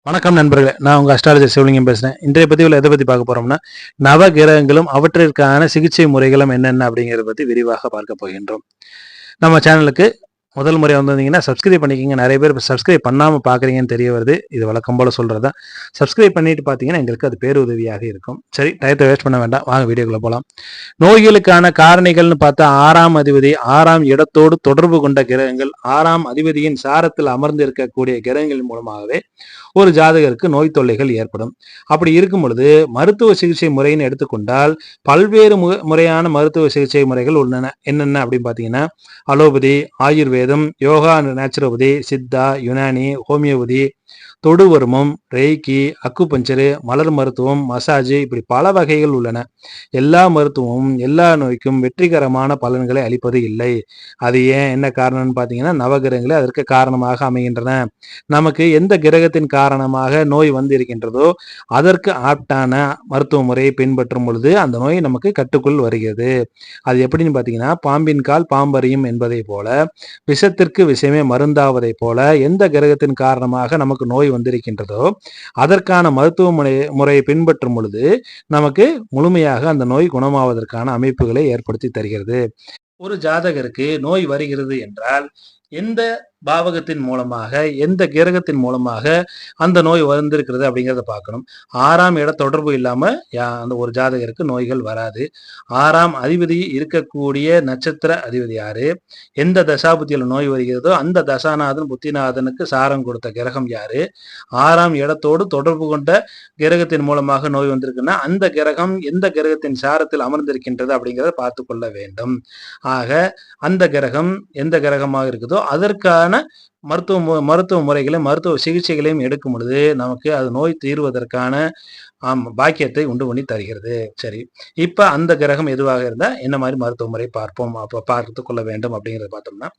வணக்கம் நண்பர்களே, நான் உங்க அஸ்ட்ராலஜர் சிவலிங்கம் பேசுறேன். இன்றைய பதிவில் எதை பத்தி பார்க்க போறோம்னா, நவ கிரகங்களும் அவற்றிற்கான சிகிச்சை முறைகளும் என்னென்ன அப்படிங்கிறத பத்தி விரிவாக பார்க்க போகின்றோம். நம்ம சேனலுக்கு முதல் முறை வந்திருந்தீங்கன்னா சப்ஸ்கிரைப் பண்ணிக்கோங்க. நிறைய பேர் இப்போ சப்ஸ்கிரைப் பண்ணாமல் பார்க்குறீங்கன்னு தெரிய வருது. இது வழக்கம் போல் சொல்கிறது தான். சப்ஸ்கிரைப் பண்ணிட்டு பார்த்தீங்கன்னா எங்களுக்கு அது பேருதவியாக இருக்கும். சரி, டயத்தை வேஸ்ட் பண்ண வேண்டாம், வாங்க வீடியோக்குள்ளே போகலாம். நோய்களுக்கான காரணிகள்னு பார்த்தா 6ஆம் அதிபதி 6ஆம் இடத்தோடு தொடர்பு கொண்ட கிரகங்கள் 6ஆம் அதிபதியின் சாரத்தில் அமர்ந்து இருக்கக்கூடிய கிரகங்கள் மூலமாகவே ஒரு ஜாதகருக்கு நோய் தொல்லைகள் ஏற்படும். அப்படி இருக்கும் பொழுது மருத்துவ சிகிச்சை முறைன்னு எடுத்துக்கொண்டால் பல்வேறு முறையான மருத்துவ சிகிச்சை முறைகள் உள்ளன. என்னென்ன அப்படின்னு பார்த்தீங்கன்னா, அலோபதி, ஆயுர்வேதம், யோகா, நேச்சுரோபதி, சித்தா, யுனானி, ஹோமியோபதி, தொடுவருமம், ரெய்கி, அக்குபஞ்சரு, மலர் மருத்துவம், மசாஜ், இப்படி பல வகைகள் உள்ளன. எல்லா மருத்துவமும் எல்லா நோய்க்கும் வெற்றிகரமான பலன்களை அளிப்பது இல்லை. அது ஏன், என்ன காரணம்னு பார்த்தீங்கன்னா, நவகிரகங்களே அதற்கு காரணமாக அமைகின்றன. நமக்கு எந்த கிரகத்தின் காரணமாக நோய் வந்து இருக்கின்றதோ அதற்கு ஆப்டான மருத்துவ முறையை பின்பற்றும் பொழுது அந்த நோய் நமக்கு கட்டுக்குள் வருகிறது. அது எப்படின்னு பார்த்தீங்கன்னா, பாம்பின் கால் பாம்பறியும் என்பதை போல, விஷத்திற்கு விஷயமே மருந்தாவதை போல, எந்த கிரகத்தின் காரணமாக நமக்கு நோய் வந்திருக்கின்றதோ அதற்கான மருத்துவ முறையை பின்பற்றும் பொழுது நமக்கு முழுமையாக அந்த நோய் குணமாவதற்கான அமைப்புகளை ஏற்படுத்தி தருகிறது. ஒரு ஜாதகருக்கு நோய் வருகிறது என்றால் எந்த பாவகத்தின் மூலமாக, எந்த கிரகத்தின் மூலமாக அந்த நோய் வந்திருக்கிறது அப்படிங்கிறத பார்க்கணும். 6ஆம் இட தொடர்பு இல்லாம அந்த ஒரு ஜாதகருக்கு நோய்கள் வராது. 6ஆம் அதிபதி இருக்கக்கூடிய நட்சத்திர அதிபதி யாரு, எந்த தசாபுத்தியில நோய் வருகிறதோ அந்த தசாநாதன் புத்திநாதனுக்கு சாரம் கொடுத்த கிரகம் யாரு, 6ஆம் இடத்தோடு தொடர்பு கொண்ட கிரகத்தின் மூலமாக நோய் வந்திருக்குன்னா அந்த கிரகம் எந்த கிரகத்தின் சாரத்தில் அமர்ந்திருக்கின்றது அப்படிங்கிறத பார்த்து கொள்ள வேண்டும். ஆக அந்த கிரகம் எந்த கிரகமாக இருக்குதோ அதற்கான மருத்துவ முறைகளையும் மருத்துவ சிகிச்சைகளையும் எடுக்கும் பொழுது நமக்கு அது நோய் தீர்வதற்கான பாக்கியத்தை உண்டு பண்ணி தருகிறது. சரி, இப்ப அந்த கிரகம் எதுவாக இருந்தா என்ன மாதிரி மருத்துவ முறை பார்ப்போம், அப்ப பார்த்து கொள்ள வேண்டும் அப்படிங்கிறத பார்த்தோம்னா,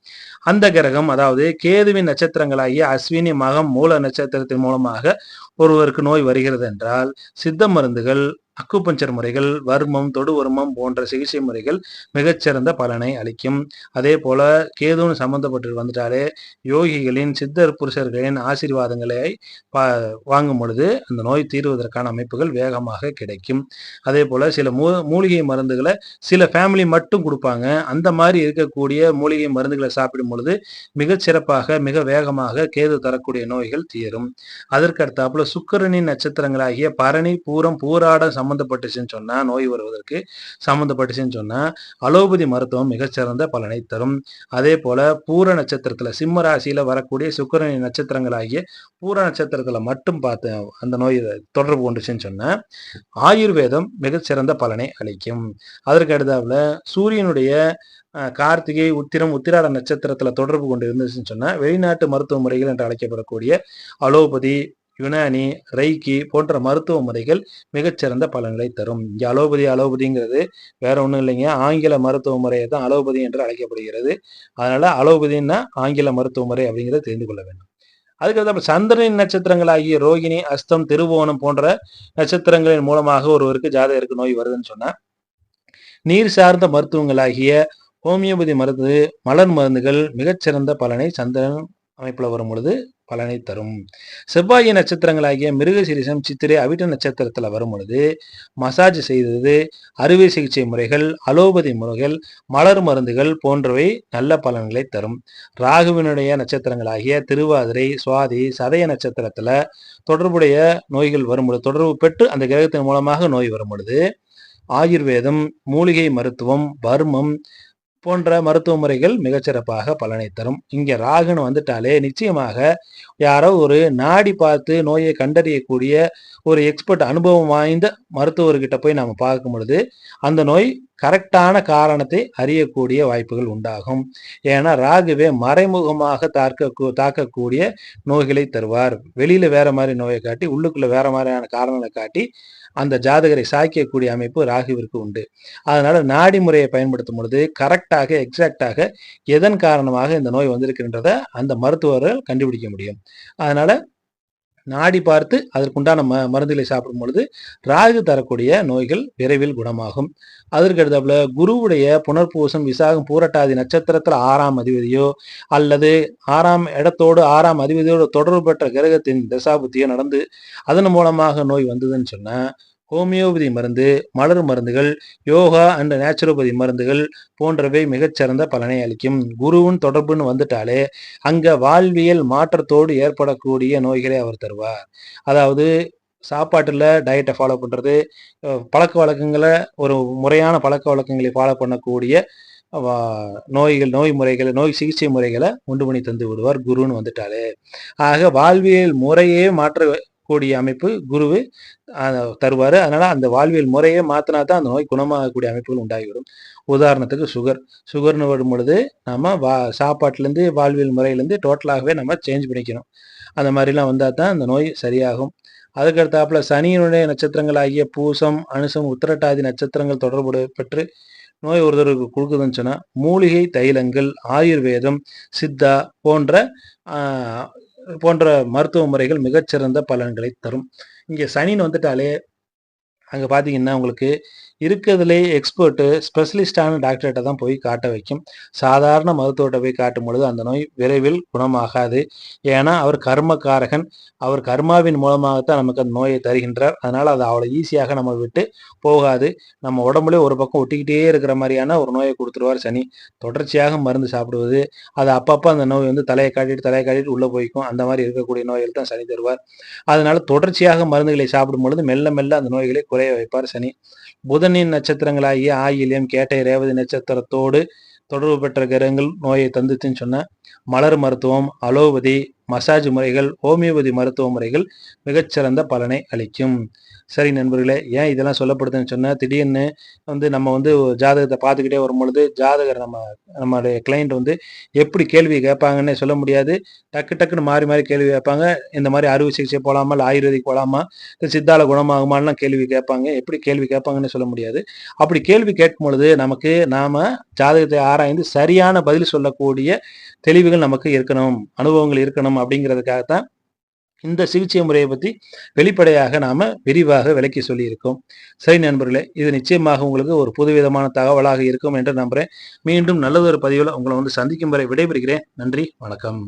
அந்த கிரகம் அதாவது கேதுவின் நட்சத்திரங்களாகிய அஸ்வினி, மகம், மூல நட்சத்திரத்தின் மூலமாக ஒருவருக்கு நோய் வருகிறது என்றால் சித்த மருந்துகள், அக்குபஞ்சர் முறைகள், வர்மம், தொடுவர்மம் போன்ற சிகிச்சை முறைகள் மிகச்சிறந்த பலனை அளிக்கும். அதே போல கேதுன்னு சம்பந்தப்பட்டு வந்துட்டாலே யோகிகளின், சித்தர் புருஷர்களின் ஆசீர்வாதங்களை வாங்கும் பொழுது அந்த நோய் தீர்வதற்கான அமைப்புகள் வேகமாக கிடைக்கும். அதே போல சில மூலிகை மருந்துகளை சில ஃபேமிலி மட்டும் கொடுப்பாங்க. அந்த மாதிரி இருக்கக்கூடிய மூலிகை மருந்துகளை சாப்பிடும் பொழுது மிகச்சிறப்பாக மிக வேகமாக கேது தரக்கூடிய நோய்கள் தீரும். அதற்கு அடுத்தாப்புல சுக்கிரனின் நட்சத்திரங்களாகிய பரணி, பூரம், பூராடம் சம்பந்தப்பட்டுச்சுன்னு சொன்னா, நோய் வருவதற்கு சம்பந்தப்பட்டுச்சுன்னு சொன்னா அலோபதி மருத்துவம் மிகச்சிறந்த பலனை தரும். அதே போல பூர நட்சத்திரத்துல சிம்ம ராசியில வரக்கூடிய சுக்கிரனின் நட்சத்திரங்களாகிய பூர நட்சத்திரத்துல மட்டும் பார்த்து அந்த நோய் தொடர்பு கொண்டுச்சுன்னு சொன்னா ஆயுர்வேதம் மிகச்சிறந்த பலனை அளிக்கும். அதற்கு அடுத்தாப்புல சூரியனுடைய கார்த்திகை, உத்திரம், உத்திராட நட்சத்திரத்துல தொடர்பு கொண்டு இருந்துச்சுன்னு சொன்னா வெளிநாட்டு மருத்துவ முறைகள் என்று அழைக்கப்படக்கூடிய அலோபதி, யுனானி, ரெய்கி போன்ற மருத்துவ முறைகள் மிகச்சிறந்த பலன்களை தரும். இங்க அலோபதிங்கிறது வேற ஒன்றும் இல்லைங்க, ஆங்கில மருத்துவ முறையை தான் அலோபதி என்று அழைக்கப்படுகிறது. அதனால அலோபதினா ஆங்கில மருத்துவ முறை அப்படிங்கிறத தெரிந்து கொள்ள வேண்டும். அதுக்கு சந்திரனின் நட்சத்திரங்கள் ஆகிய ரோகிணி, அஸ்தம், திருவோணம் போன்ற நட்சத்திரங்களின் மூலமாக ஒருவருக்கு ஜாதகருக்கு நோய் வருதுன்னு சொன்னா நீர் சார்ந்த மருத்துவங்களாகிய ஹோமியோபதி மருந்து, மலர் மருந்துகள் மிகச்சிறந்த பலனை சந்திரன் அமைப்புல வரும் பொழுது பலனை தரும். செவ்வாய் நட்சத்திரங்களாகிய மிருகசீரிஷம், சித்திரை, அவிட்ட நட்சத்திரத்துல வரும் பொழுது மசாஜ் செய்தது, அறுவை சிகிச்சை முறைகள், அலோபதி முறைகள், மலர் மருந்துகள் போன்றவை நல்ல பலன்களை தரும். ராகுவினுடைய நட்சத்திரங்களாகிய திருவாதிரை, சுவாதி, சதய நட்சத்திரத்துல தொடர்புடைய நோய்கள் வரும் பொழுது, தொடர்பு பெற்று அந்த கிரகத்தின் மூலமாக நோய் வரும் பொழுது ஆயுர்வேதம், மூலிகை மருத்துவம், வர்மம் போன்ற மருத்துவ முறைகள் மிகச்சிறப்பாக பலனை தரும். இங்க ராகுன்னு வந்துட்டாலே நிச்சயமாக யாரோ ஒரு நாடி பார்த்து நோயை கண்டறியக்கூடிய ஒரு எக்ஸ்பர்ட், அனுபவம் வாய்ந்த மருத்துவர்கிட்ட போய் நம்ம பார்க்கும் பொழுது அந்த நோய் கரெக்டான காரணத்தை அறியக்கூடிய வாய்ப்புகள் உண்டாகும். ஏன்னா ராகுவே மறைமுகமாக தாக்கக்கூடிய நோய்களை தருவார். வெளியில வேற மாதிரி நோயை காட்டி உள்ளுக்குள்ள வேற மாதிரியான காரணங்களை காட்டி அந்த ஜாதகரை சாய்க்கக்கூடிய அமைப்பு ராகுவிற்கு உண்டு. அதனால நாடி முறையை பயன்படுத்தும் பொழுது கரெக்டாக எக்ஸாக்டாக எதன் காரணமாக இந்த நோய் வந்திருக்கின்றத அந்த மருத்துவர்கள் கண்டுபிடிக்க முடியும். அதனால நாடி பார்த்து அதற்குண்டான மருந்துகளை சாப்பிடும் பொழுது ராகு தரக்கூடிய நோய்கள் விரைவில் குணமாகும். அதற்கு அடுத்தாப்புல குருவுடைய புனர்பூசம் விசாகம் பூரட்டாதி நட்சத்திரத்தில் 6ஆம் அதிபதியோ அல்லது 6ஆம் இடத்தோடு 6ஆம் அதிபதியோடு தொடர்பு பெற்ற கிரகத்தின் தசாபுத்தியோ நடந்து அதன் மூலமாக நோய் வந்ததுன்னு சொன்னா ஹோமியோபதி மருந்து, மலர் மருந்துகள், யோகா அண்ட் நேச்சுரோபதி மருந்துகள் போன்றவை மிகச்சிறந்த பலனை அளிக்கும். குருவின் தொடர்புன்னு வந்துட்டாலே அங்க வாழ்வியல் மாற்றத்தோடு ஏற்படக்கூடிய நோய்களை அவர் தருவார். அதாவது சாப்பாட்டில் டயட்டை ஃபாலோ பண்ணுறது, பழக்க வழக்கங்களை ஒரு முறையான பழக்க வழக்கங்களை ஃபாலோ பண்ணக்கூடிய நோய் முறைகளை, நோய் சிகிச்சை முறைகளை உண்டு பண்ணி தந்து விடுவார் குருன்னு வந்துட்டாலே. ஆக வாழ்வியல் முறையே மாற்றக்கூடிய அமைப்பு குருவு தருவார். அதனால அந்த வாழ்வியல் முறையே மாற்றினா தான் அந்த நோய் குணமாகக்கூடிய அமைப்புகள் உண்டாகிவிடும். உதாரணத்துக்கு சுகர்னு வரும் பொழுது நம்ம சாப்பாட்டிலேருந்து வாழ்வியல் முறையிலேருந்து டோட்டலாகவே நம்ம சேஞ்ச் பண்ணிக்கணும். அந்த மாதிரிலாம் வந்தால் தான் அந்த நோய் சரியாகும். அதுக்கடுத்தாப்புல சனியினுடைய நட்சத்திரங்கள் ஆகிய பூசம், அனுசம், உத்திரட்டாதி நட்சத்திரங்கள் தொடர்பு பெற்று நோய் ஒருத்தருக்கு கொடுக்குதுன்னு சொன்னால் மூலிகை தைலங்கள், ஆயுர்வேதம், சித்தா போன்ற மருத்துவ முறைகள் மிகச்சிறந்த பலன்களை தரும். இங்கே சனின்னு வந்துட்டாலே அங்கே பார்த்தீங்கன்னா உங்களுக்கு இருக்கிறதுலே எக்ஸ்பர்ட்டு ஸ்பெஷலிஸ்டான டாக்டர்கிட்ட தான் போய் காட்ட வைக்கும். சாதாரண மருத்துவர்கிட்ட போய் காட்டும் பொழுது அந்த நோய் விரைவில் குணமாகாது. ஏன்னா அவர் கர்மக்காரகன். அவர் கர்மாவின் மூலமாகத்தான் நமக்கு அந்த நோயை தருகின்றார். அதனால் அது அவ்வளோ ஈஸியாக நம்ம விட்டு போகாது. நம்ம உடம்புல ஒரு பக்கம் ஒட்டிக்கிட்டே இருக்கிற மாதிரியான ஒரு நோயை கொடுத்துருவார் சனி. தொடர்ச்சியாக மருந்து சாப்பிடுவது, அது அப்பப்போ அந்த நோய் வந்து தலையை காட்டிட்டு உள்ளே போய்க்கும். அந்த மாதிரி இருக்கக்கூடிய நோய்கள் தான் சனி தருவார். அதனால தொடர்ச்சியாக மருந்துகளை சாப்பிடும் பொழுது மெல்ல மெல்ல அந்த நோய்களை குறைய வைப்பார் சனி. புதனின் நட்சத்திரங்களாகிய ஆயில்யம், கேட்டை, ரேவதி நட்சத்திரத்தோடு தொடர்பு பெற்ற கிரகங்கள் நோயை தந்துச்சுன்னு சொன்ன மலர் மருத்துவம், அலோபதி, மசாஜ் முறைகள், ஹோமியோபதி மருத்துவ முறைகள் மிகச்சிறந்த பலனை அளிக்கும். சரி நண்பர்களே, ஏன் இதெல்லாம் சொல்லப்படுதுன்னு சொன்னால் திடீர்னு நம்ம ஜாதகத்தை பார்த்துக்கிட்டே வரும் பொழுது ஜாதகர் நம்மளுடைய கிளைண்ட் எப்படி கேள்வி கேட்பாங்கன்னே சொல்ல முடியாது. டக்குன்னு மாறி கேள்வி கேட்பாங்க. இந்த மாதிரி அறுவை சிகிச்சை போகலாமா, இல்லை ஆயுர்வேதிக் போகலாமா, இல்லை சித்தால குணமாகுமான்லாம் கேள்வி கேட்பாங்க. எப்படி கேள்வி கேட்பாங்கன்னு சொல்ல முடியாது. அப்படி கேள்வி கேட்கும் பொழுது நாம ஜாதகத்தை ஆராய்ந்து சரியான பதில் சொல்லக்கூடிய தெளிவுகள் நமக்கு இருக்கணும், அனுபவங்கள் இருக்கணும். அப்படிங்கிறதுக்காகத்தான் இந்த சிகிச்சை முறையை பற்றி வெளிப்படையாக நாம விரிவாக விளக்கி சொல்லியிருக்கோம். சரி நண்பர்களே, இது நிச்சயமாக உங்களுக்கு ஒரு புதுவிதமான தகவலாக இருக்கும் என்று நம்புறேன். மீண்டும் நல்லதொரு பதிவில் உங்களை சந்திக்கும் வரை விடைபெறுகிறேன். நன்றி, வணக்கம்.